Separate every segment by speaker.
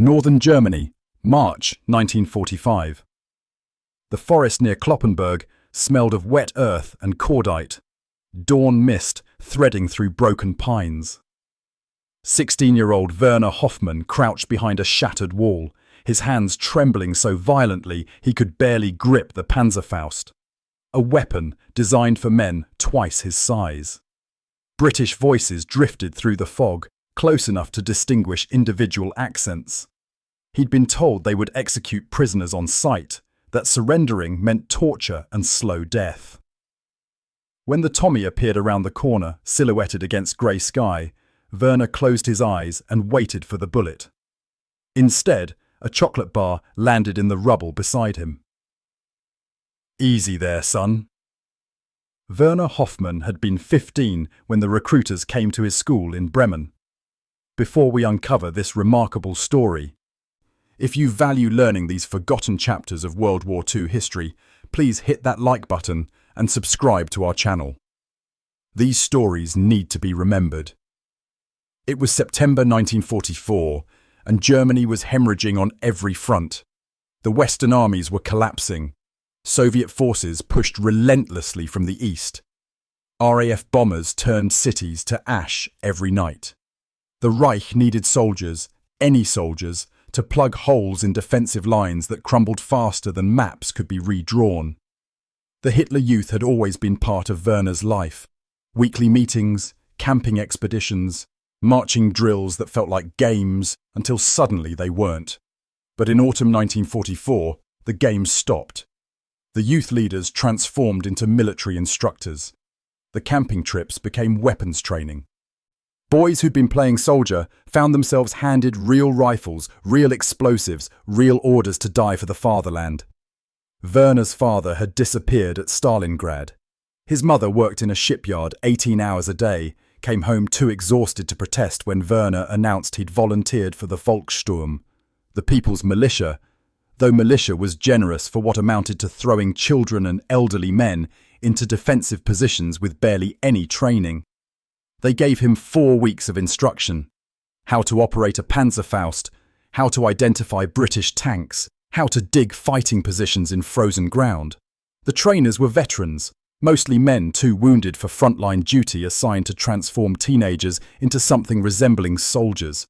Speaker 1: Northern Germany, March 1945. The forest near Kloppenburg smelled of wet earth and cordite, dawn mist threading through broken pines. 16-year-old Werner Hoffmann crouched behind a shattered wall, his hands trembling so violently he could barely grip the Panzerfaust, a weapon designed for men twice his size. British voices drifted through the fog, close enough to distinguish individual accents. He'd been told they would execute prisoners on sight, that surrendering meant torture and slow death. When the Tommy appeared around the corner, silhouetted against grey sky, Werner closed his eyes and waited for the bullet. Instead, a chocolate bar landed in the rubble beside him. "Easy there, son." Werner Hoffmann had been 15 when the recruiters came to his school in Bremen. Before we uncover this remarkable story, if you value learning these forgotten chapters of World War II history, please hit that like button and subscribe to our channel. These stories need to be remembered. It was September 1944, and Germany was hemorrhaging on every front. The Western armies were collapsing. Soviet forces pushed relentlessly from the east. RAF bombers turned cities to ash every night. The Reich needed soldiers, any soldiers, to plug holes in defensive lines that crumbled faster than maps could be redrawn. The Hitler Youth had always been part of Werner's life. Weekly meetings, camping expeditions, marching drills that felt like games until suddenly they weren't. But in autumn 1944, the games stopped. The youth leaders transformed into military instructors. The camping trips became weapons training. Boys who'd been playing soldier found themselves handed real rifles, real explosives, real orders to die for the fatherland. Werner's father had disappeared at Stalingrad. His mother worked in a shipyard 18 hours a day, came home too exhausted to protest when Werner announced he'd volunteered for the Volkssturm, the People's Militia, though militia was generous for what amounted to throwing children and elderly men into defensive positions with barely any training. They gave him 4 weeks of instruction: how to operate a Panzerfaust, how to identify British tanks, how to dig fighting positions in frozen ground. The trainers were veterans, mostly men too wounded for frontline duty, assigned to transform teenagers into something resembling soldiers.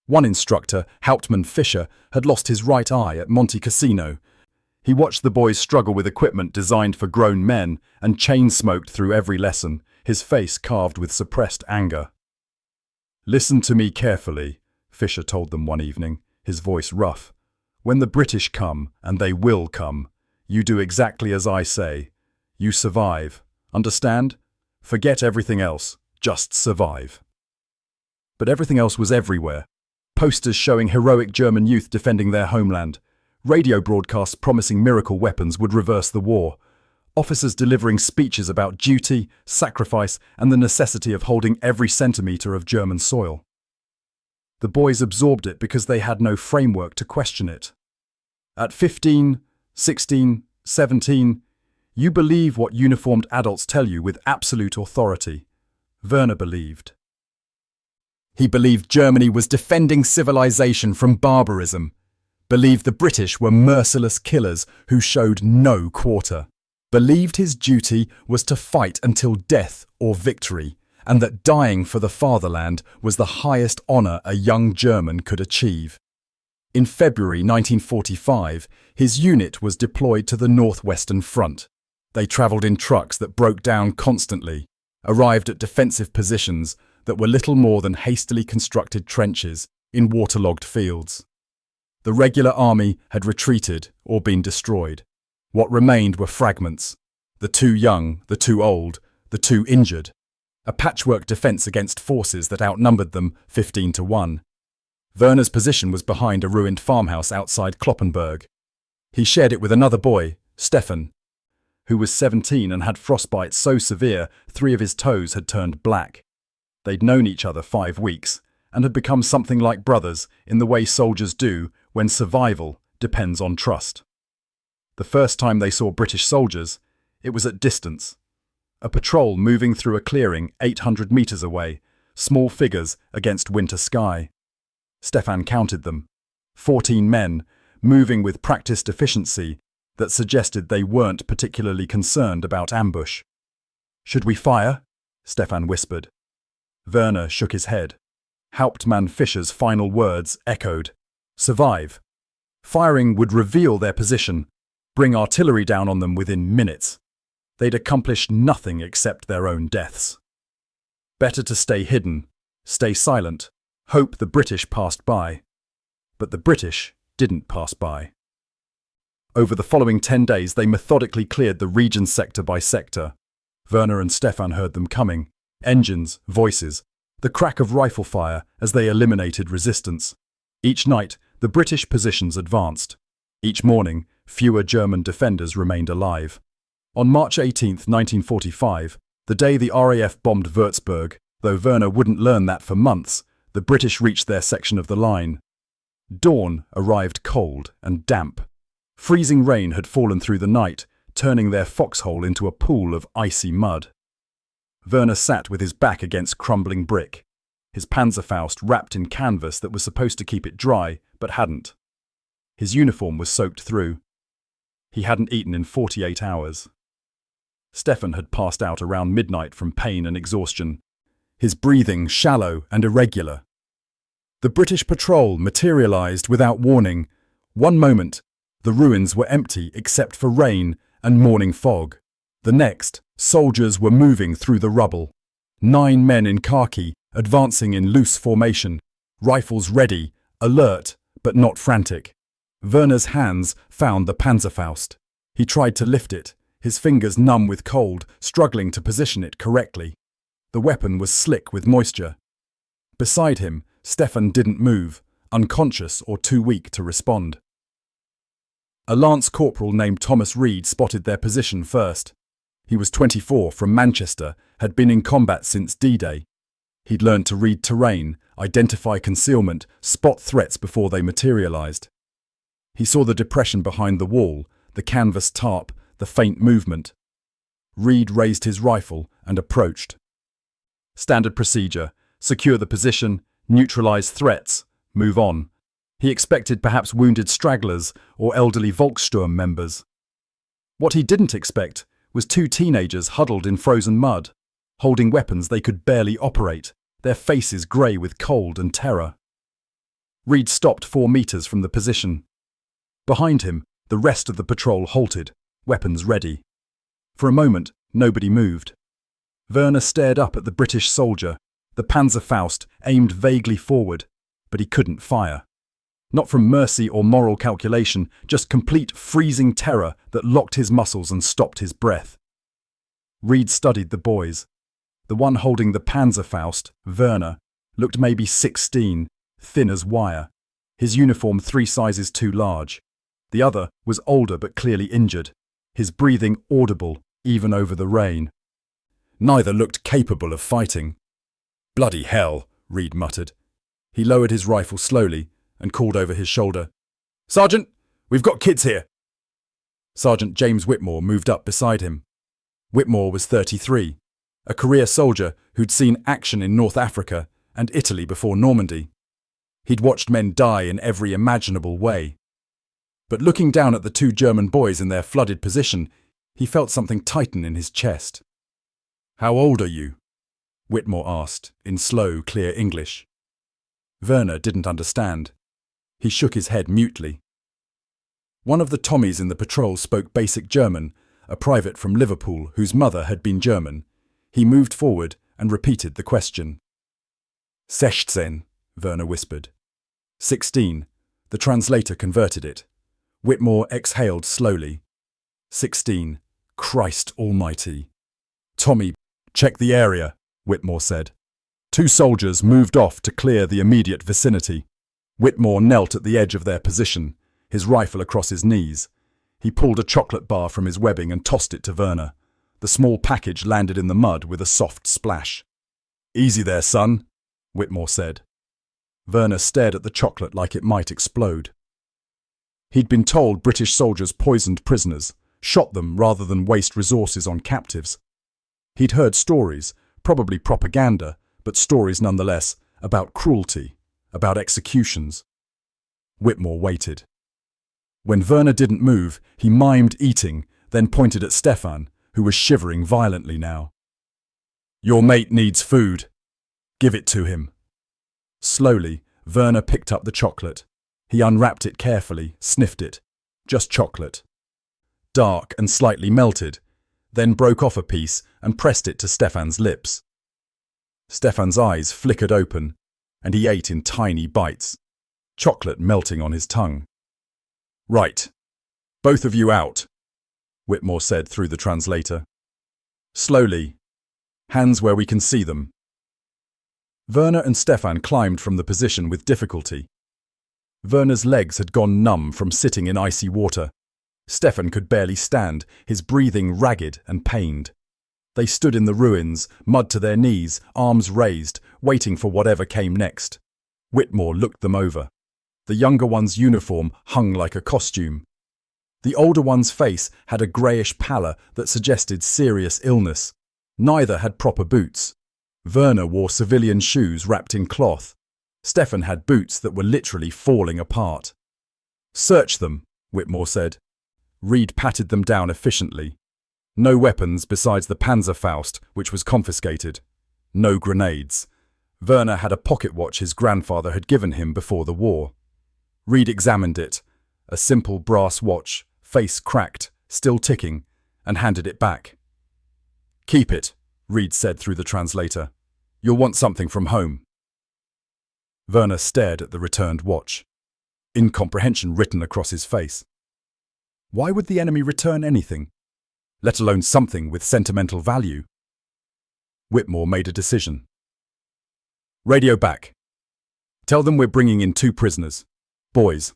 Speaker 1: One instructor, Hauptmann Fischer, had lost his right eye at Monte Cassino. He watched the boys struggle with equipment designed for grown men and chain-smoked through every lesson, his face carved with suppressed anger. "Listen to me carefully," Fischer told them one evening, his voice rough. "When the British come, and they will come, you do exactly as I say. You survive. Understand? Forget everything else. Just survive." But everything else was everywhere. Posters showing heroic German youth defending their homeland. Radio broadcasts promising miracle weapons would reverse the war. Officers delivering speeches about duty, sacrifice, and the necessity of holding every centimetre of German soil. The boys absorbed it because they had no framework to question it. At 15, 16, 17, you believe what uniformed adults tell you with absolute authority. Werner believed. He believed Germany was defending civilization from barbarism, believed the British were merciless killers who showed no quarter, believed his duty was to fight until death or victory, and that dying for the fatherland was the highest honour a young German could achieve. In February 1945, his unit was deployed to the northwestern front. They travelled in trucks that broke down constantly, arrived at defensive positions that were little more than hastily constructed trenches in waterlogged fields. The regular army had retreated or been destroyed. What remained were fragments: the too young, the too old, the too injured. A patchwork defence against forces that outnumbered them 15-1. Werner's position was behind a ruined farmhouse outside Kloppenburg. He shared it with another boy, Stefan, who was 17 and had frostbite so severe 3 of his toes had turned black. They'd known each other 5 weeks and had become something like brothers in the way soldiers do when survival depends on trust. The first time they saw British soldiers, it was at distance. A patrol moving through a clearing 800 metres away, small figures against winter sky. Stefan counted them. 14 men, moving with practiced efficiency that suggested they weren't particularly concerned about ambush. "Should we fire?" Stefan whispered. Werner shook his head. Hauptmann Fischer's final words echoed. "Survive." Firing would reveal their position, bring artillery down on them within minutes. They'd accomplished nothing except their own deaths. Better to stay hidden, stay silent, hope the British passed by. But the British didn't pass by. Over the following 10 days, they methodically cleared the region sector by sector. Werner and Stefan heard them coming. Engines, voices, the crack of rifle fire as they eliminated resistance. Each night, the British positions advanced. Each morning, fewer German defenders remained alive. On March 18, 1945, the day the RAF bombed Würzburg, though Werner wouldn't learn that for months, the British reached their section of the line. Dawn arrived cold and damp. Freezing rain had fallen through the night, turning their foxhole into a pool of icy mud. Werner sat with his back against crumbling brick, his Panzerfaust wrapped in canvas that was supposed to keep it dry, but hadn't. His uniform was soaked through. He hadn't eaten in 48 hours. Stefan had passed out around midnight from pain and exhaustion, his breathing shallow and irregular. The British patrol materialized without warning. One moment, the ruins were empty except for rain and morning fog. The next, soldiers were moving through the rubble. 9 men in khaki, advancing in loose formation, rifles ready, alert, but not frantic. Werner's hands found the Panzerfaust. He tried to lift it, his fingers numb with cold, struggling to position it correctly. The weapon was slick with moisture. Beside him, Stefan didn't move, unconscious or too weak to respond. A lance corporal named Thomas Reed spotted their position first. He was 24, from Manchester, had been in combat since D-Day. He'd learned to read terrain, identify concealment, spot threats before they materialized. He saw the depression behind the wall, the canvas tarp, the faint movement. Reed raised his rifle and approached. Standard procedure: secure the position, neutralize threats, move on. He expected perhaps wounded stragglers or elderly Volkssturm members. What he didn't expect was 2 teenagers huddled in frozen mud, holding weapons they could barely operate, their faces grey with cold and terror. Reed stopped 4 meters from the position. Behind him, the rest of the patrol halted, weapons ready. For a moment, nobody moved. Werner stared up at the British soldier, the Panzerfaust aimed vaguely forward, but he couldn't fire. Not from mercy or moral calculation, just complete freezing terror that locked his muscles and stopped his breath. Reed studied the boys. The one holding the Panzerfaust, Werner, looked maybe 16, thin as wire, his uniform 3 sizes too large. The other was older but clearly injured, his breathing audible even over the rain. Neither looked capable of fighting. "Bloody hell," Reed muttered. He lowered his rifle slowly and called over his shoulder, "Sergeant, we've got kids here." Sergeant James Whitmore moved up beside him. Whitmore was 33, a career soldier who'd seen action in North Africa and Italy before Normandy. He'd watched men die in every imaginable way. But looking down at the 2 German boys in their flooded position, he felt something tighten in his chest. "How old are you?" Whitmore asked, in slow, clear English. Werner didn't understand. He shook his head mutely. One of the Tommies in the patrol spoke basic German, a private from Liverpool whose mother had been German. He moved forward and repeated the question. 16, Werner whispered. 16. The translator converted it. Whitmore exhaled slowly. 16. Christ almighty. "Tommy, check the area," Whitmore said. 2 soldiers moved off to clear the immediate vicinity. Whitmore knelt at the edge of their position, his rifle across his knees. He pulled a chocolate bar from his webbing and tossed it to Werner. The small package landed in the mud with a soft splash. "Easy there, son," Whitmore said. Werner stared at the chocolate like it might explode. He'd been told British soldiers poisoned prisoners, shot them rather than waste resources on captives. He'd heard stories, probably propaganda, but stories nonetheless, about cruelty, about executions. Whitmore waited. When Werner didn't move, he mimed eating, then pointed at Stefan, who was shivering violently now. "Your mate needs food. Give it to him." Slowly, Werner picked up the chocolate. He unwrapped it carefully, sniffed it. Just chocolate. Dark and slightly melted, then broke off a piece and pressed it to Stefan's lips. Stefan's eyes flickered open, and he ate in tiny bites, chocolate melting on his tongue. "Right. Both of you out," Whitmore said through the translator. "Slowly. Hands where we can see them." Werner and Stefan climbed from the position with difficulty. Werner's legs had gone numb from sitting in icy water. Stefan could barely stand, his breathing ragged and pained. They stood in the ruins, mud to their knees, arms raised, waiting for whatever came next. Whitmore looked them over. The younger one's uniform hung like a costume. The older one's face had a greyish pallor that suggested serious illness. Neither had proper boots. Werner wore civilian shoes wrapped in cloth. Stefan had boots that were literally falling apart. "Search them," Whitmore said. Reed patted them down efficiently. No weapons besides the Panzerfaust, which was confiscated. No grenades. Werner had a pocket watch his grandfather had given him before the war. Reed examined it, a simple brass watch, face cracked, still ticking, and handed it back. "Keep it," Reed said through the translator. "You'll want something from home." Werner stared at the returned watch, incomprehension written across his face. Why would the enemy return anything, let alone something with sentimental value? Whitmore made a decision. "Radio back. Tell them we're bringing in 2 prisoners. Boys.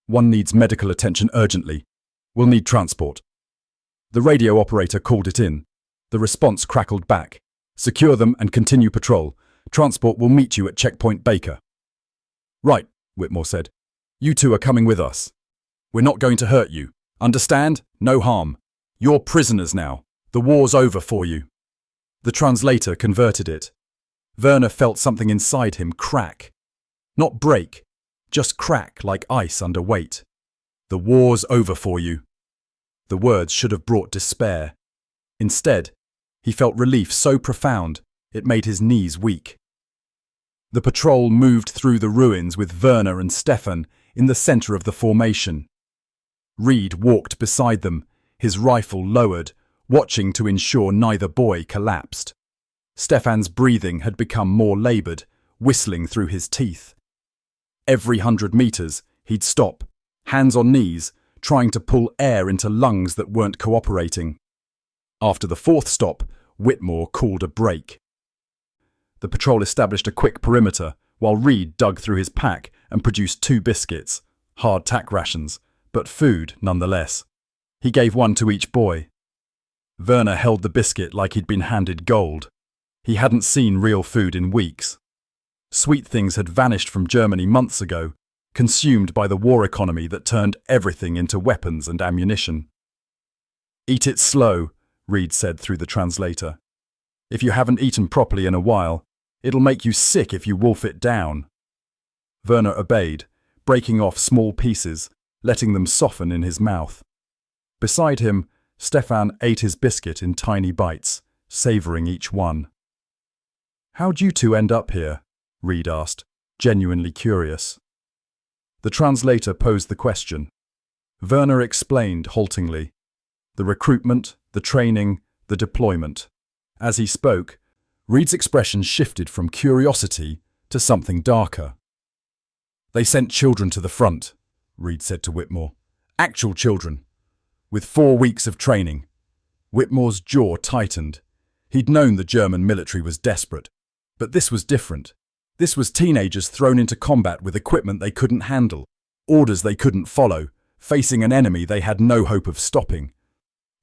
Speaker 1: One needs medical attention urgently. We'll need transport." The radio operator called it in. The response crackled back. "Secure them and continue patrol. Transport will meet you at Checkpoint Baker." "Right," Whitmore said. "You 2 are coming with us. We're not going to hurt you. Understand? No harm. You're prisoners now. The war's over for you." The translator converted it. Werner felt something inside him crack. Not break, just crack like ice under weight. "The war's over for you." The words should have brought despair. Instead, he felt relief so profound it made his knees weak. The patrol moved through the ruins with Werner and Stefan in the center of the formation. Reed walked beside them, his rifle lowered, watching to ensure neither boy collapsed. Stefan's breathing had become more labored, whistling through his teeth. Every 100 meters, he'd stop, hands on knees, trying to pull air into lungs that weren't cooperating. After the 4th stop, Whitmore called a break. The patrol established a quick perimeter, while Reed dug through his pack and produced 2 biscuits, hard tack rations, but food nonetheless. He gave one to each boy. Werner held the biscuit like he'd been handed gold. He hadn't seen real food in weeks. Sweet things had vanished from Germany months ago, consumed by the war economy that turned everything into weapons and ammunition. "Eat it slow," Reed said through the translator. "If you haven't eaten properly in a while, it'll make you sick if you wolf it down." Werner obeyed, breaking off small pieces, letting them soften in his mouth. Beside him, Stefan ate his biscuit in tiny bites, savouring each one. "How'd you 2 end up here?" Reed asked, genuinely curious. The translator posed the question. Werner explained haltingly. The recruitment, the training, the deployment. As he spoke, Reed's expression shifted from curiosity to something darker. "They sent children to the front," Reed said to Whitmore. "Actual children. With 4 weeks of training." Whitmore's jaw tightened. He'd known the German military was desperate. But this was different. This was teenagers thrown into combat with equipment they couldn't handle, orders they couldn't follow, facing an enemy they had no hope of stopping.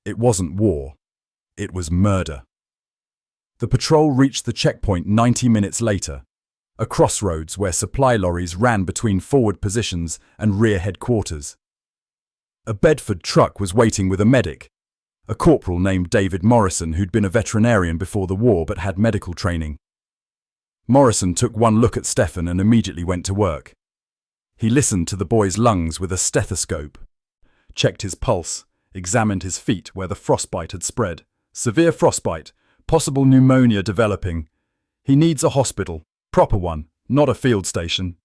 Speaker 1: It wasn't war. It was murder. The patrol reached the checkpoint 90 minutes later, a crossroads where supply lorries ran between forward positions and rear headquarters. A Bedford truck was waiting with a medic, a corporal named David Morrison who'd been a veterinarian before the war but had medical training. Morrison took one look at Stefan and immediately went to work. He listened to the boy's lungs with a stethoscope, checked his pulse, examined his feet where the frostbite had spread. Severe frostbite, possible pneumonia developing. He needs a hospital, proper one, not a field station.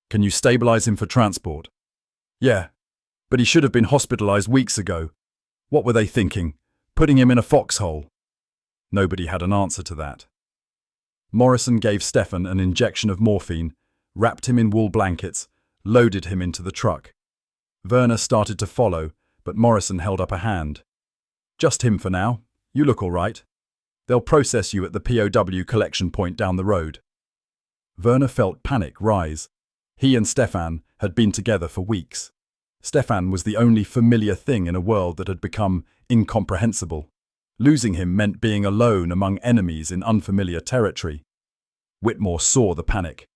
Speaker 1: Can you stabilize him for transport? Yeah, but he should have been hospitalized weeks ago. What were they thinking? Putting him in a foxhole? Nobody had an answer to that. Morrison gave Stefan an injection of morphine, wrapped him in wool blankets, loaded him into the truck. Werner started to follow, but Morrison held up a hand. Just him for now. You look all right. They'll process you at the POW collection point down the road. Werner felt panic rise. He and Stefan had been together for weeks. Stefan was the only familiar thing in a world that had become incomprehensible. Losing him meant being alone among enemies in unfamiliar territory. Whitmore saw the panic.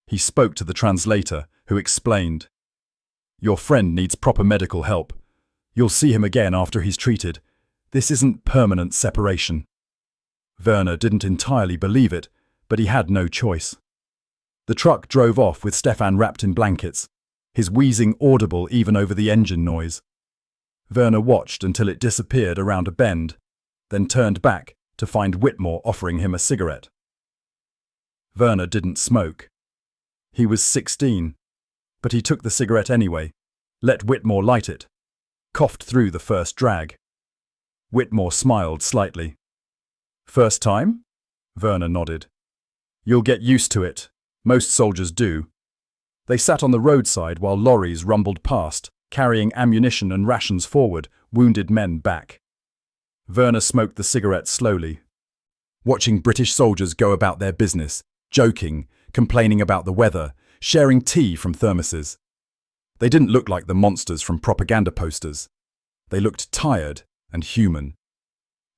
Speaker 1: He spoke to the translator, who explained, "Your friend needs proper medical help. You'll see him again after he's treated. This isn't permanent separation." Werner didn't entirely believe it, but he had no choice. The truck drove off with Stefan wrapped in blankets, his wheezing audible even over the engine noise. Werner watched until it disappeared around a bend, then turned back to find Whitmore offering him a cigarette. Werner didn't smoke. He was 16, but he took the cigarette anyway, let Whitmore light it, coughed through the first drag. Whitmore smiled slightly. "First time?" Werner nodded. "You'll get used to it. Most soldiers do." They sat on the roadside while lorries rumbled past, carrying ammunition and rations forward, wounded men back. Werner smoked the cigarette slowly, watching British soldiers go about their business, joking, complaining about the weather, sharing tea from thermoses. They didn't look like the monsters from propaganda posters. They looked tired and human.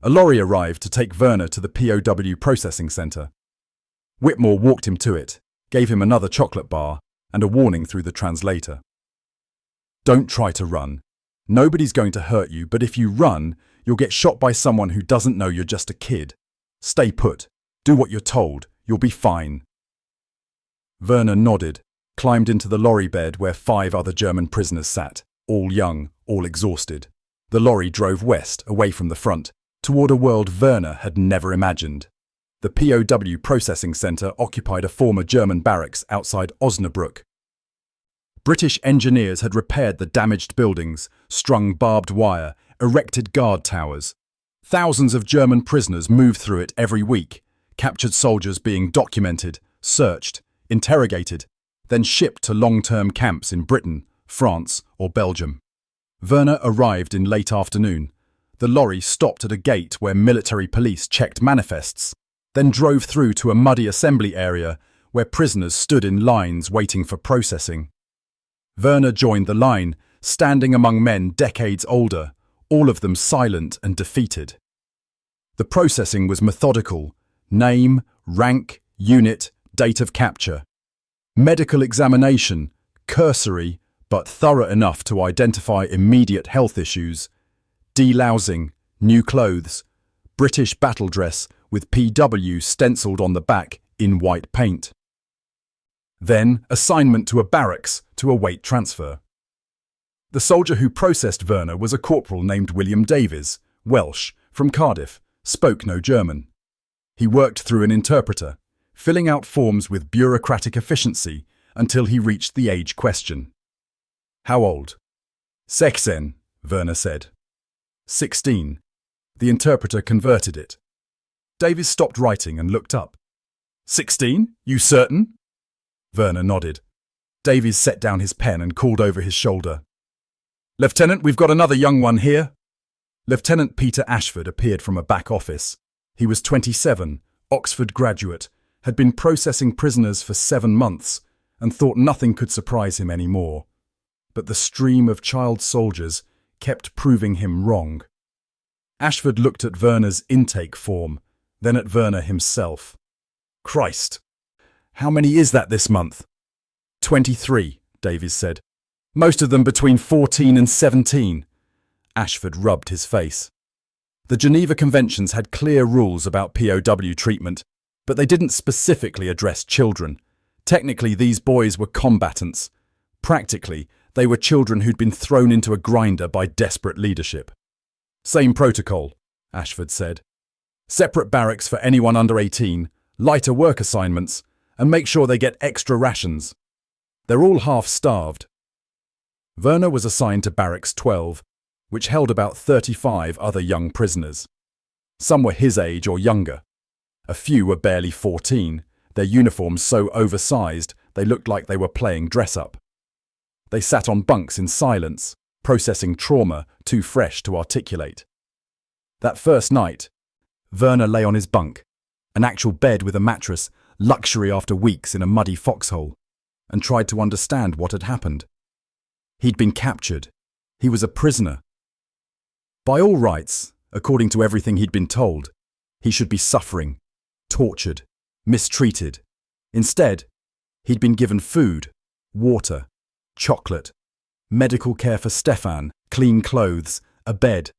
Speaker 1: A lorry arrived to take Werner to the POW processing center. Whitmore walked him to it, gave him another chocolate bar, and a warning through the translator. "Don't try to run. Nobody's going to hurt you, but if you run, you'll get shot by someone who doesn't know you're just a kid. Stay put. Do what you're told. You'll be fine." Werner nodded, climbed into the lorry bed where 5 other German prisoners sat, all young, all exhausted. The lorry drove west, away from the front, toward a world Werner had never imagined. The POW processing center occupied a former German barracks outside Osnabrück. British engineers had repaired the damaged buildings, strung barbed wire, erected guard towers. Thousands of German prisoners moved through it every week, captured soldiers being documented, searched, interrogated, then shipped to long-term camps in Britain, France, or Belgium. Werner arrived in late afternoon. The lorry stopped at a gate where military police checked manifests, then drove through to a muddy assembly area where prisoners stood in lines waiting for processing. Werner joined the line, standing among men decades older, all of them silent and defeated. The processing was methodical: name, rank, unit, date of capture. Medical examination, cursory, but thorough enough to identify immediate health issues. Delousing, new clothes, British battle dress with PW stenciled on the back in white paint. Then assignment to a barracks to await transfer. The soldier who processed Werner was a corporal named William Davies, Welsh, from Cardiff, spoke no German. He worked through an interpreter, filling out forms with bureaucratic efficiency until he reached the age question. "How old?" "16," Werner said. 16. The interpreter converted it. Davies stopped writing and looked up. 16? You certain?" Werner nodded. Davies set down his pen and called over his shoulder. "Lieutenant, we've got another young one here." Lieutenant Peter Ashford appeared from a back office. He was 27, Oxford graduate, had been processing prisoners for 7 months, and thought nothing could surprise him anymore. But the stream of child soldiers kept proving him wrong. Ashford looked at Werner's intake form, then at Werner himself. "Christ! How many is that this month?" 23, Davies said. "Most of them between 14 and 17. Ashford rubbed his face. The Geneva Conventions had clear rules about POW treatment, but they didn't specifically address children. Technically, these boys were combatants. Practically, they were children who'd been thrown into a grinder by desperate leadership. Same protocol, Ashford said. Separate barracks for anyone under 18, lighter work assignments, and make sure they get extra rations. They're all half-starved. Werner was assigned to Barracks 12, which held about 35 other young prisoners. Some were his age or younger. A few were barely 14, their uniforms so oversized they looked like they were playing dress-up. They sat on bunks in silence, processing trauma too fresh to articulate. That first night, Werner lay on his bunk, an actual bed with a mattress, luxury after weeks in a muddy foxhole, and tried to understand what had happened. He'd been captured. He was a prisoner. By all rights, according to everything he'd been told, he should be suffering, tortured, mistreated. Instead, he'd been given food, water, chocolate, medical care for Stefan, clean clothes, a bed.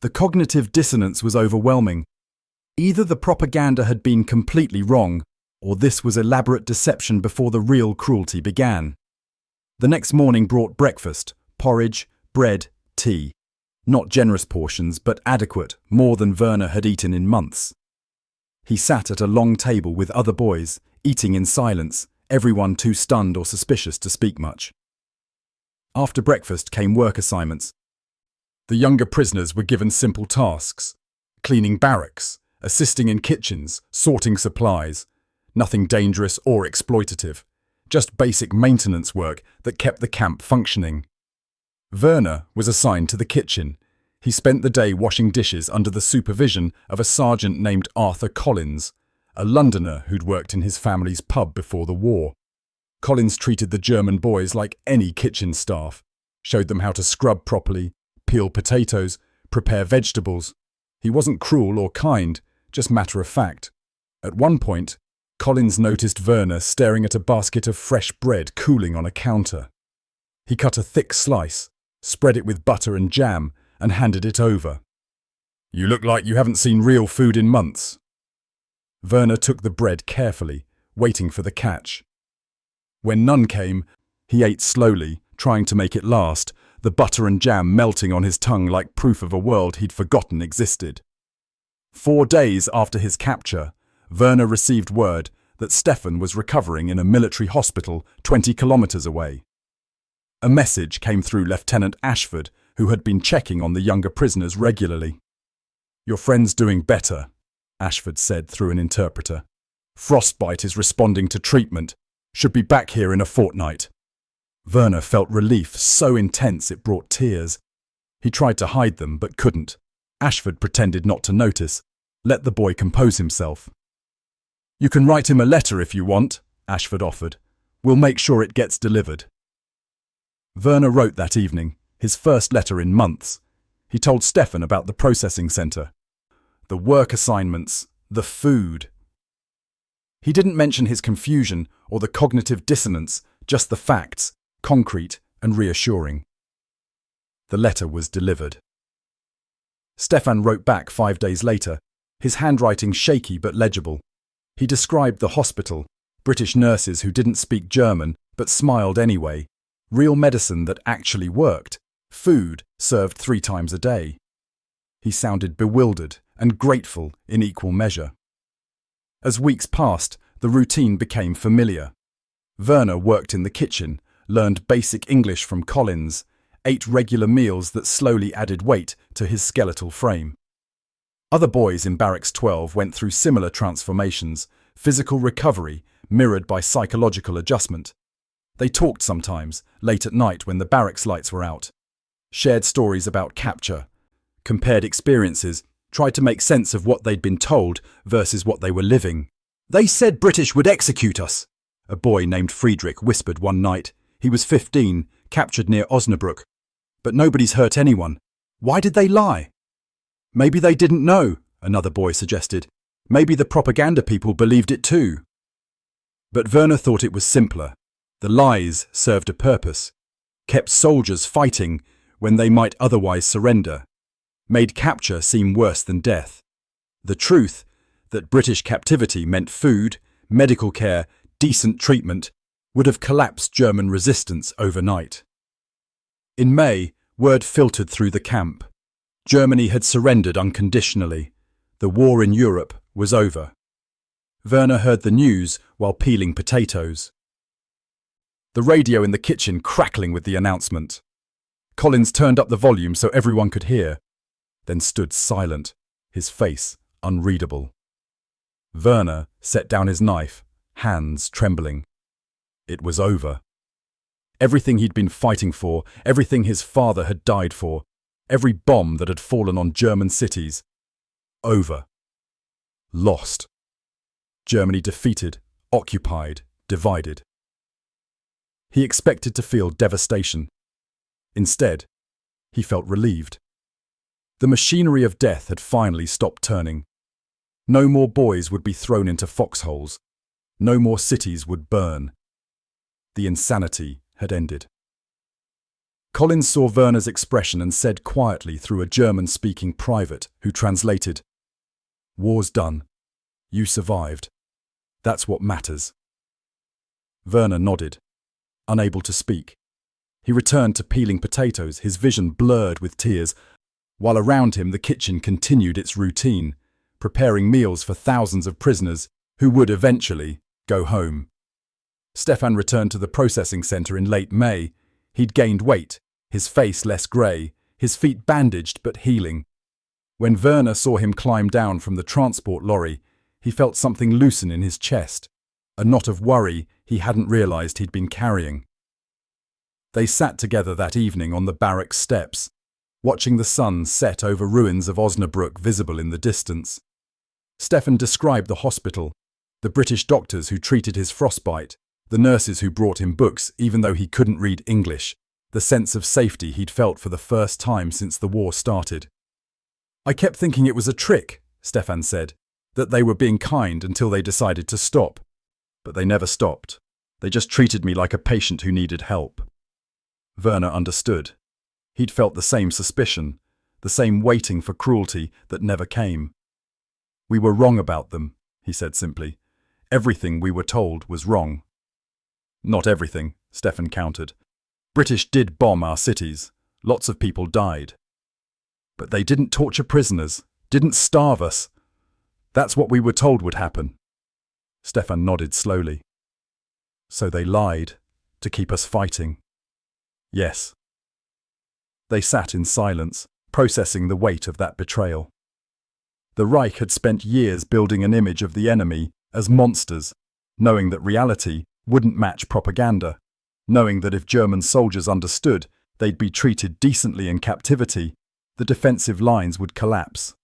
Speaker 1: The cognitive dissonance was overwhelming. Either the propaganda had been completely wrong, or this was elaborate deception before the real cruelty began. The next morning brought breakfast, porridge, bread, tea. Not generous portions, but adequate, more than Werner had eaten in months. He sat at a long table with other boys, eating in silence, everyone too stunned or suspicious to speak much. After breakfast came work assignments. The younger prisoners were given simple tasks: cleaning barracks, assisting in kitchens, sorting supplies. Nothing dangerous or exploitative, just basic maintenance work that kept the camp functioning. Werner was assigned to the kitchen. He spent the day washing dishes under the supervision of a sergeant named Arthur Collins, a Londoner who'd worked in his family's pub before the war. Collins treated the German boys like any kitchen staff, showed them how to scrub properly, peel potatoes, prepare vegetables. He wasn't cruel or kind, just matter of fact. At one point, Collins noticed Werner staring at a basket of fresh bread cooling on a counter. He cut a thick slice, spread it with butter and jam, and handed it over. "You look like you haven't seen real food in months." Werner took the bread carefully, waiting for the catch. When none came, he ate slowly, trying to make it last, the butter and jam melting on his tongue like proof of a world he'd forgotten existed. 4 days after his capture, Werner received word that Stefan was recovering in a military hospital 20 kilometers away. A message came through Lieutenant Ashford, who had been checking on the younger prisoners regularly. "Your friend's doing better," Ashford said through an interpreter. "Frostbite is responding to treatment. Should be back here in a fortnight." Werner felt relief so intense it brought tears. He tried to hide them but couldn't. Ashford pretended not to notice. Let the boy compose himself. "You can write him a letter if you want," Ashford offered. "We'll make sure it gets delivered." Werner wrote that evening, his first letter in months. He told Stefan about the processing centre, the work assignments, the food. He didn't mention his confusion or the cognitive dissonance, just the facts, concrete and reassuring. The letter was delivered. Stefan wrote back 5 days later, his handwriting shaky but legible. He described the hospital, British nurses who didn't speak German but smiled anyway, real medicine that actually worked, food served 3 times a day. He sounded bewildered and grateful in equal measure. As weeks passed, the routine became familiar. Werner worked in the kitchen, learned basic English from Collins, ate regular meals that slowly added weight to his skeletal frame. Other boys in Barracks 12 went through similar transformations, physical recovery mirrored by psychological adjustment. They talked sometimes, late at night when the barracks lights were out, shared stories about capture, compared experiences, tried to make sense of what they'd been told versus what they were living. "They said British would execute us," a boy named Friedrich whispered one night. He was 15, captured near Osnabrück. "But nobody's hurt anyone. Why did they lie?" "Maybe they didn't know," another boy suggested. "Maybe the propaganda people believed it too." But Werner thought it was simpler. The lies served a purpose, kept soldiers fighting when they might otherwise surrender, made capture seem worse than death. The truth, that British captivity meant food, medical care, decent treatment would have collapsed German resistance overnight. In May, word filtered through the camp. Germany had surrendered unconditionally. The war in Europe was over. Werner heard the news while peeling potatoes. The radio in the kitchen crackling with the announcement. Collins turned up the volume so everyone could hear, then stood silent, his face unreadable. Werner set down his knife, hands trembling. It was over. Everything he'd been fighting for, everything his father had died for, every bomb that had fallen on German cities. Over. Lost. Germany defeated, occupied, divided. He expected to feel devastation. Instead, he felt relieved. The machinery of death had finally stopped turning. No more boys would be thrown into foxholes. No more cities would burn. The insanity had ended. Collins saw Werner's expression and said quietly through a German-speaking private who translated, "War's done. You survived. That's what matters." Werner nodded, unable to speak. He returned to peeling potatoes, his vision blurred with tears, while around him the kitchen continued its routine, preparing meals for thousands of prisoners who would eventually go home. Stefan returned to the processing centre in late May. He'd gained weight, his face less grey, his feet bandaged but healing. When Werner saw him climb down from the transport lorry, he felt something loosen in his chest, a knot of worry he hadn't realised he'd been carrying. They sat together that evening on the barracks steps, watching the sun set over ruins of Osnabrück visible in the distance. Stefan described the hospital, the British doctors who treated his frostbite, the nurses who brought him books even though he couldn't read English, the sense of safety he'd felt for the first time since the war started. "I kept thinking it was a trick," Stefan said, "that they were being kind until they decided to stop. But they never stopped. They just treated me like a patient who needed help." Werner understood. He'd felt the same suspicion, the same waiting for cruelty that never came. "We were wrong about them," he said simply. "Everything we were told was wrong." "Not everything," Stefan countered. "British did bomb our cities. Lots of people died. But they didn't torture prisoners, didn't starve us. That's what we were told would happen." Stefan nodded slowly. "So they lied, to keep us fighting." "Yes." They sat in silence, processing the weight of that betrayal. The Reich had spent years building an image of the enemy as monsters, knowing that reality wouldn't match propaganda, knowing that if German soldiers understood they'd be treated decently in captivity, the defensive lines would collapse.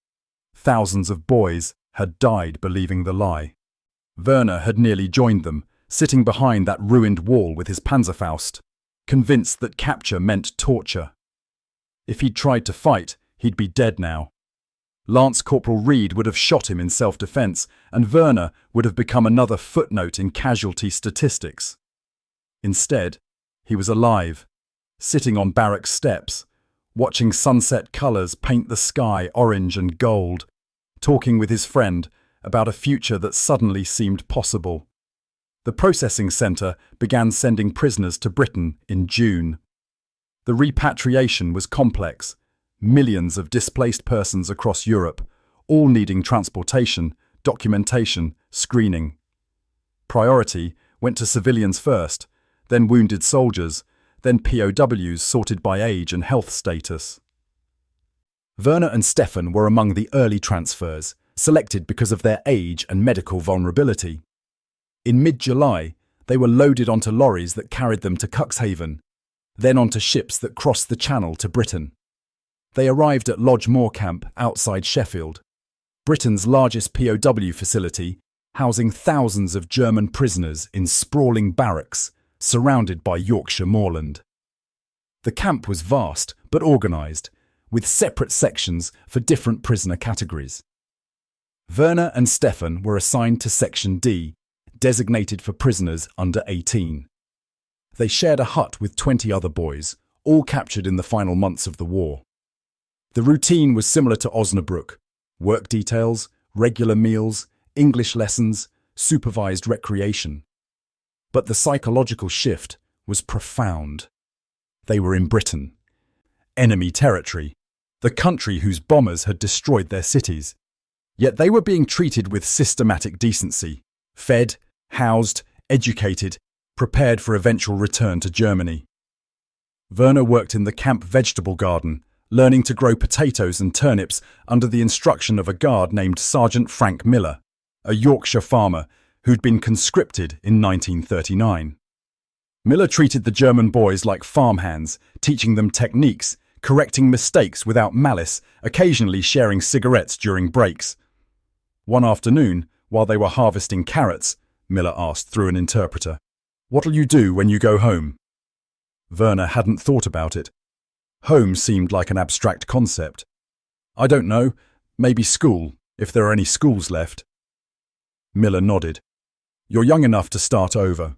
Speaker 1: Thousands of boys had died believing the lie. Werner had nearly joined them, sitting behind that ruined wall with his Panzerfaust, convinced that capture meant torture. If he'd tried to fight, he'd be dead now. Lance Corporal Reed would have shot him in self-defense, and Werner would have become another footnote in casualty statistics. Instead, he was alive, sitting on barracks steps, watching sunset colours paint the sky orange and gold, talking with his friend about a future that suddenly seemed possible. The processing centre began sending prisoners to Britain in June. The repatriation was complex. Millions of displaced persons across Europe, all needing transportation, documentation, screening. Priority went to civilians first, then wounded soldiers, then POWs sorted by age and health status. Werner and Stefan were among the early transfers, selected because of their age and medical vulnerability. In mid-July, they were loaded onto lorries that carried them to Cuxhaven, then onto ships that crossed the Channel to Britain. They arrived at Lodge Moor Camp outside Sheffield, Britain's largest POW facility, housing thousands of German prisoners in sprawling barracks surrounded by Yorkshire moorland. The camp was vast but organised, with separate sections for different prisoner categories. Werner and Stefan were assigned to Section D, designated for prisoners under 18. They shared a hut with 20 other boys, all captured in the final months of the war. The routine was similar to Osnabrück: work details, regular meals, English lessons, supervised recreation. But the psychological shift was profound. They were in Britain, enemy territory, the country whose bombers had destroyed their cities. Yet they were being treated with systematic decency, fed, housed, educated, prepared for eventual return to Germany. Werner worked in the camp vegetable garden, learning to grow potatoes and turnips under the instruction of a guard named Sergeant Frank Miller, a Yorkshire farmer who'd been conscripted in 1939. Miller treated the German boys like farmhands, teaching them techniques, correcting mistakes without malice, occasionally sharing cigarettes during breaks. One afternoon, while they were harvesting carrots, Miller asked through an interpreter, "What'll you do when you go home?" Werner hadn't thought about it. Home seemed like an abstract concept. "I don't know, maybe school, if there are any schools left." Miller nodded. "You're young enough to start over.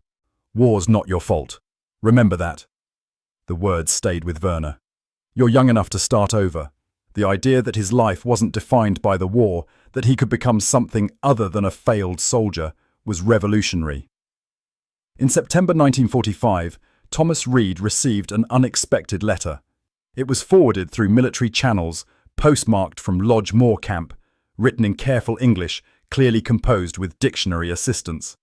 Speaker 1: War's not your fault. Remember that." The words stayed with Werner. You're young enough to start over. The idea that his life wasn't defined by the war, that he could become something other than a failed soldier, was revolutionary. In September 1945, Thomas Reed received an unexpected letter. It was forwarded through military channels, postmarked from Lodge Moor Camp, written in careful English, clearly composed with dictionary assistance.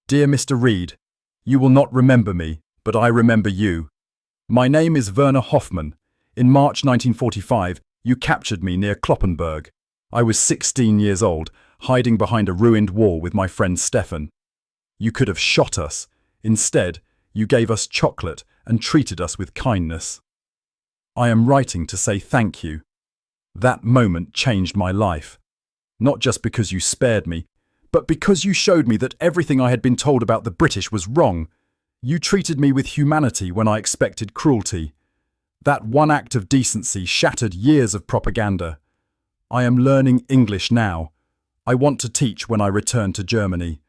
Speaker 1: "Dear Mr. Reed, you will not remember me, but I remember you. My name is Werner Hoffmann. In March 1945, you captured me near Kloppenburg. I was 16 years old, hiding behind a ruined wall with my friend Stefan. You could have shot us. Instead, you gave us chocolate and treated us with kindness. I am writing to say thank you. That moment changed my life. Not just because you spared me, but because you showed me that everything I had been told about the British was wrong. You treated me with humanity when I expected cruelty. That one act of decency shattered years of propaganda. I am learning English now. I want to teach when I return to Germany.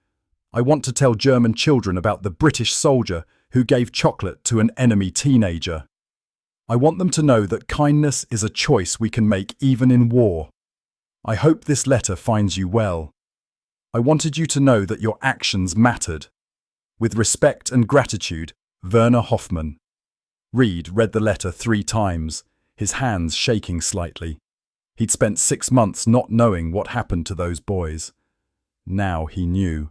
Speaker 1: I want to tell German children about the British soldier who gave chocolate to an enemy teenager. I want them to know that kindness is a choice we can make even in war. I hope this letter finds you well. I wanted you to know that your actions mattered. With respect and gratitude, Werner Hoffmann." Reed read the letter 3 times, his hands shaking slightly. He'd spent 6 months not knowing what happened to those boys. Now he knew.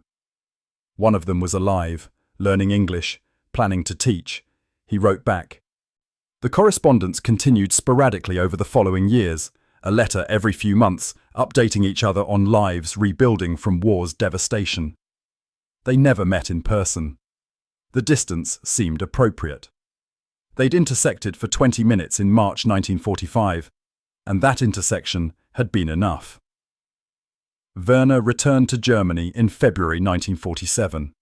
Speaker 1: One of them was alive, learning English, planning to teach. He wrote back. The correspondence continued sporadically over the following years, a letter every few months, updating each other on lives rebuilding from war's devastation. They never met in person. The distance seemed appropriate. They'd intersected for 20 minutes in March 1945, and that intersection had been enough. Werner returned to Germany in February 1947.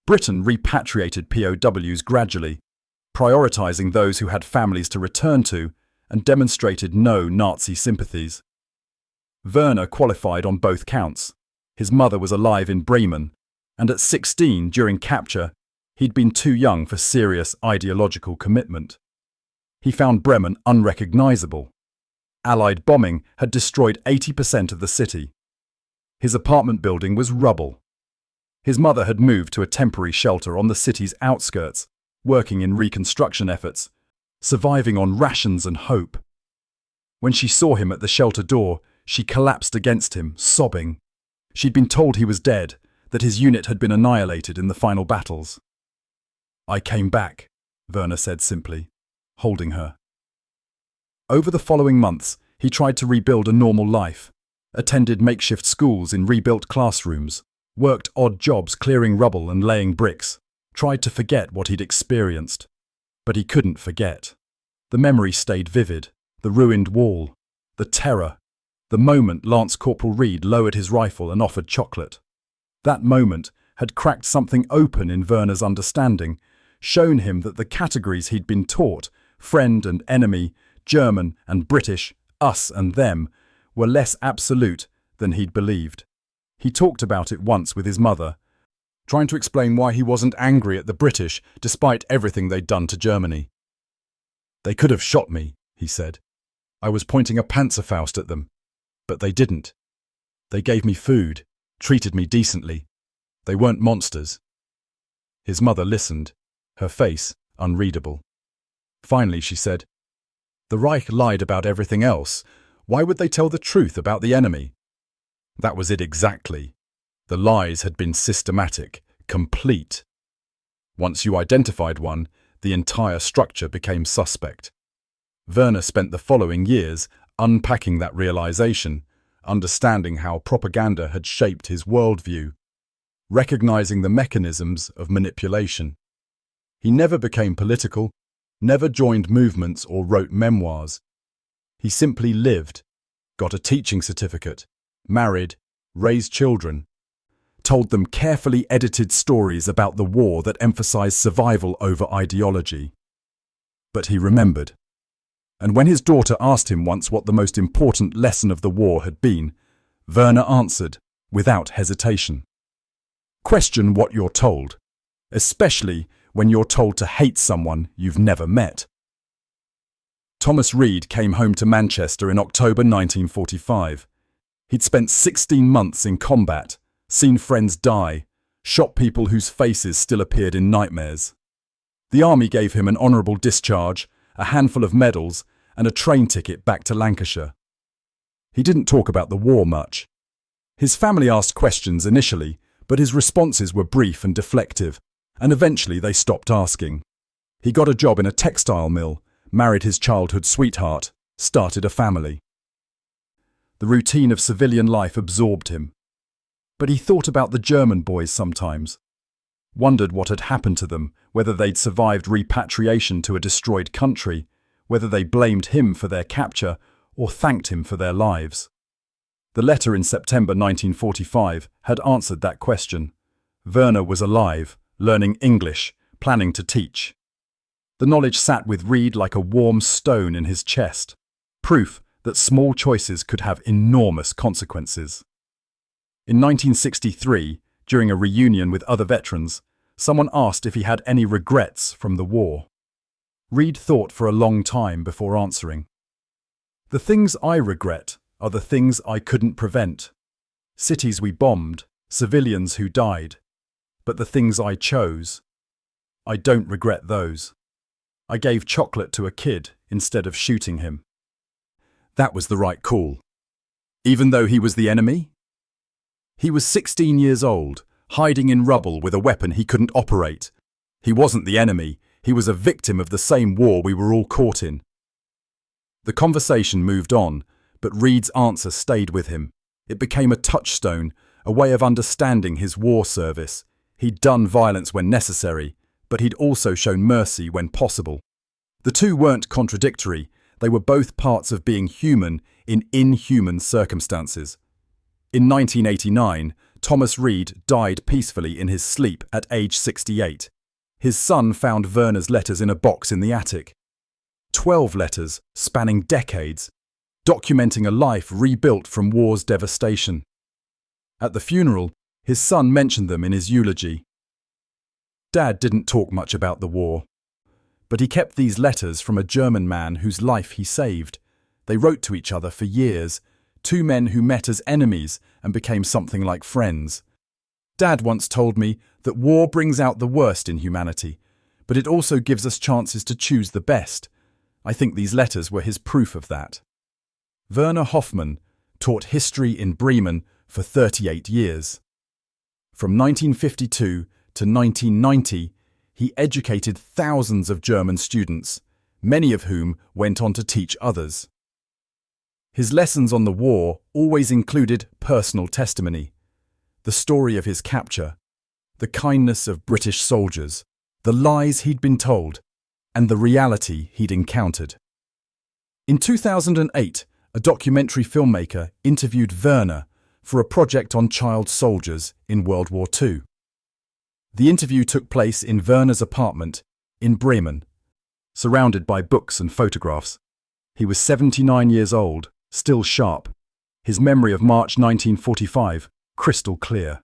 Speaker 1: Britain repatriated POWs gradually, prioritizing those who had families to return to and demonstrated no Nazi sympathies. Werner qualified on both counts. His mother was alive in Bremen, and at 16, during capture, he'd been too young for serious ideological commitment. He found Bremen unrecognizable. Allied bombing had destroyed 80% of the city. His apartment building was rubble. His mother had moved to a temporary shelter on the city's outskirts, working in reconstruction efforts, surviving on rations and hope. When she saw him at the shelter door, she collapsed against him, sobbing. She'd been told he was dead, that his unit had been annihilated in the final battles. "I came back," Werner said simply, holding her. Over the following months, he tried to rebuild a normal life, attended makeshift schools in rebuilt classrooms, worked odd jobs clearing rubble and laying bricks, tried to forget what he'd experienced. But he couldn't forget. The memory stayed vivid, the ruined wall, the terror, the moment Lance Corporal Reed lowered his rifle and offered chocolate. That moment had cracked something open in Werner's understanding, shown him that the categories he'd been taught, friend and enemy, German and British, us and them, were less absolute than he'd believed. He talked about it once with his mother, trying to explain why he wasn't angry at the British despite everything they'd done to Germany. "They could have shot me," he said. "I was pointing a Panzerfaust at them. But they didn't. They gave me food, treated me decently. They weren't monsters. His mother listened, her face unreadable. Finally, she said, "The Reich lied about everything else. Why would they tell the truth about the enemy?" That was it exactly. The lies had been systematic, complete. Once you identified one, the entire structure became suspect. Werner spent the following years unpacking that realization, understanding how propaganda had shaped his worldview, recognizing the mechanisms of manipulation. He never became political, never joined movements or wrote memoirs. He simply lived, got a teaching certificate, married, raised children, told them carefully edited stories about the war that emphasized survival over ideology. But he remembered. And when his daughter asked him once what the most important lesson of the war had been, Werner answered, without hesitation, "Question what you're told, especially when you're told to hate someone you've never met." Thomas Reed came home to Manchester in October 1945. He'd spent 16 months in combat, seen friends die, shot people whose faces still appeared in nightmares. The army gave him an honourable discharge, a handful of medals, and a train ticket back to Lancashire. He didn't talk about the war much. His family asked questions initially, but his responses were brief and deflective, and eventually they stopped asking. He got a job in a textile mill, married his childhood sweetheart, started a family. The routine of civilian life absorbed him. But he thought about the German boys sometimes, wondered what had happened to them, whether they'd survived repatriation to a destroyed country, whether they blamed him for their capture or thanked him for their lives. The letter in September 1945 had answered that question. Werner was alive, learning English, planning to teach. The knowledge sat with Reed like a warm stone in his chest, proof that small choices could have enormous consequences. In 1963, during a reunion with other veterans, someone asked if he had any regrets from the war. Reed thought for a long time before answering. "The things I regret are the things I couldn't prevent. Cities we bombed, civilians who died. But the things I chose, I don't regret those. I gave chocolate to a kid instead of shooting him." That was the right call. Even though he was the enemy? He was 16 years old, hiding in rubble with a weapon he couldn't operate. He wasn't the enemy, he was a victim of the same war we were all caught in. The conversation moved on, but Reed's answer stayed with him. It became a touchstone, a way of understanding his war service. He'd done violence when necessary, but he'd also shown mercy when possible. The two weren't contradictory, they were both parts of being human in inhuman circumstances. In 1989, Thomas Reed died peacefully in his sleep at age 68. His son found Werner's letters in a box in the attic. 12 letters, spanning decades, documenting a life rebuilt from war's devastation. At the funeral, his son mentioned them in his eulogy. Dad didn't talk much about the war, but he kept these letters from a German man whose life he saved. They wrote to each other for years, two men who met as enemies and became something like friends. Dad once told me that war brings out the worst in humanity, but it also gives us chances to choose the best. I think these letters were his proof of that. Werner Hoffmann taught history in Bremen for 38 years. From 1952 to 1990, he educated thousands of German students, many of whom went on to teach others. His lessons on the war always included personal testimony, the story of his capture, the kindness of British soldiers, the lies he'd been told, and the reality he'd encountered. In 2008, a documentary filmmaker interviewed Werner for a project on child soldiers in World War II. The interview took place in Werner's apartment in Bremen, surrounded by books and photographs. He was 79 years old, still sharp, his memory of March 1945 crystal clear.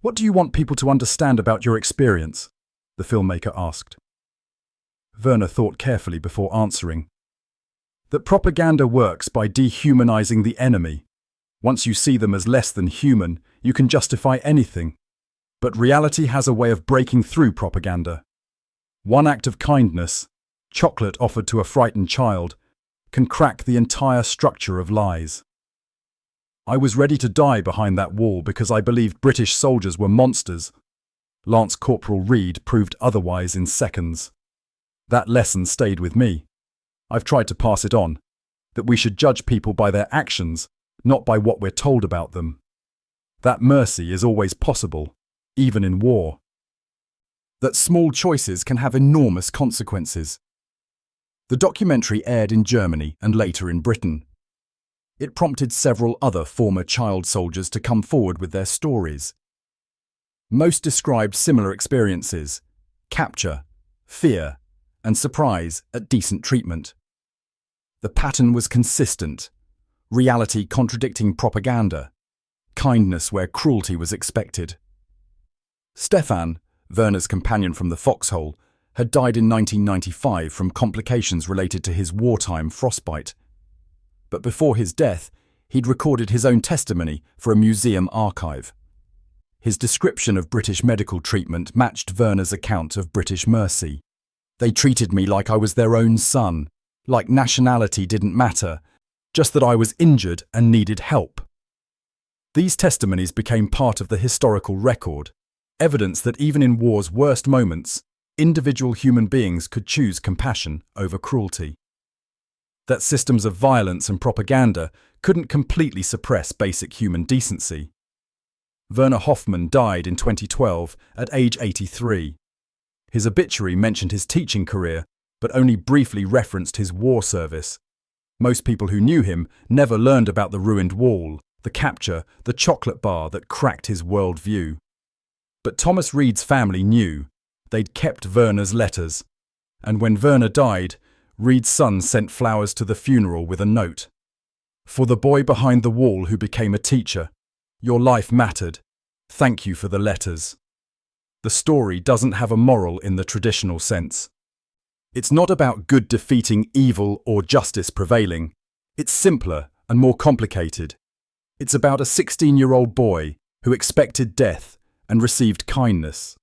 Speaker 1: "What do you want people to understand about your experience?" the filmmaker asked. Werner thought carefully before answering. That propaganda works by dehumanizing the enemy. Once you see them as less than human, you can justify anything. But reality has a way of breaking through propaganda. One act of kindness, chocolate offered to a frightened child, can crack the entire structure of lies. I was ready to die behind that wall because I believed British soldiers were monsters. Lance Corporal Reed proved otherwise in seconds. That lesson stayed with me. I've tried to pass it on, that we should judge people by their actions, not by what we're told about them. That mercy is always possible, even in war. That small choices can have enormous consequences. The documentary aired in Germany and later in Britain. It prompted several other former child soldiers to come forward with their stories. Most described similar experiences: capture, fear, and surprise at decent treatment. The pattern was consistent: reality contradicting propaganda, kindness where cruelty was expected. Stefan, Werner's companion from the foxhole, had died in 1995 from complications related to his wartime frostbite. But before his death, he'd recorded his own testimony for a museum archive. His description of British medical treatment matched Werner's account of British mercy. They treated me like I was their own son, like nationality didn't matter, just that I was injured and needed help. These testimonies became part of the historical record, evidence that even in war's worst moments, individual human beings could choose compassion over cruelty. That systems of violence and propaganda couldn't completely suppress basic human decency. Werner Hoffmann died in 2012 at age 83. His obituary mentioned his teaching career, but only briefly referenced his war service. Most people who knew him never learned about the ruined wall, the capture, the chocolate bar that cracked his worldview. But Thomas Reed's family knew. They'd kept Werner's letters. And when Werner died, Reed's son sent flowers to the funeral with a note. "For the boy behind the wall who became a teacher, your life mattered. Thank you for the letters." The story doesn't have a moral in the traditional sense. It's not about good defeating evil or justice prevailing. It's simpler and more complicated. It's about a 16-year-old boy who expected death and received kindness,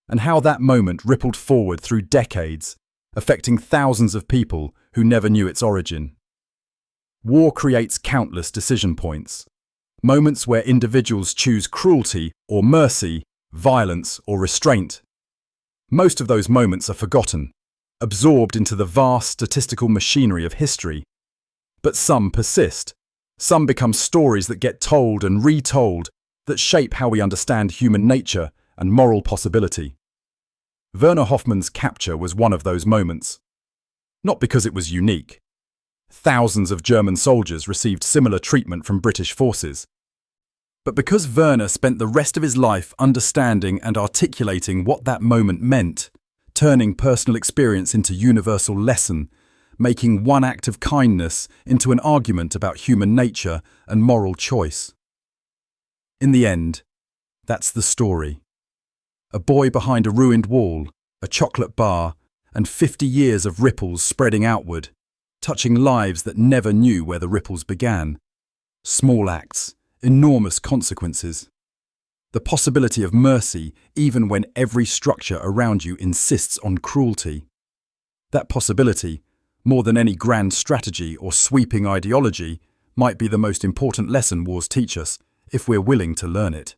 Speaker 1: and how that moment rippled forward through decades, affecting thousands of people who never knew its origin. War creates countless decision points, moments where individuals choose cruelty or mercy, violence or restraint. Most of those moments are forgotten, absorbed into the vast statistical machinery of history. But some persist. Some become stories that get told and retold, that shape how we understand human nature and moral possibility. Werner Hoffmann's capture was one of those moments. Not because it was unique. Thousands of German soldiers received similar treatment from British forces. But because Werner spent the rest of his life understanding and articulating what that moment meant, turning personal experience into universal lesson, making one act of kindness into an argument about human nature and moral choice. In the end, that's the story. A boy behind a ruined wall, a chocolate bar, and 50 years of ripples spreading outward, touching lives that never knew where the ripples began. Small acts, enormous consequences. The possibility of mercy even when every structure around you insists on cruelty. That possibility, more than any grand strategy or sweeping ideology, might be the most important lesson wars teach us if we're willing to learn it.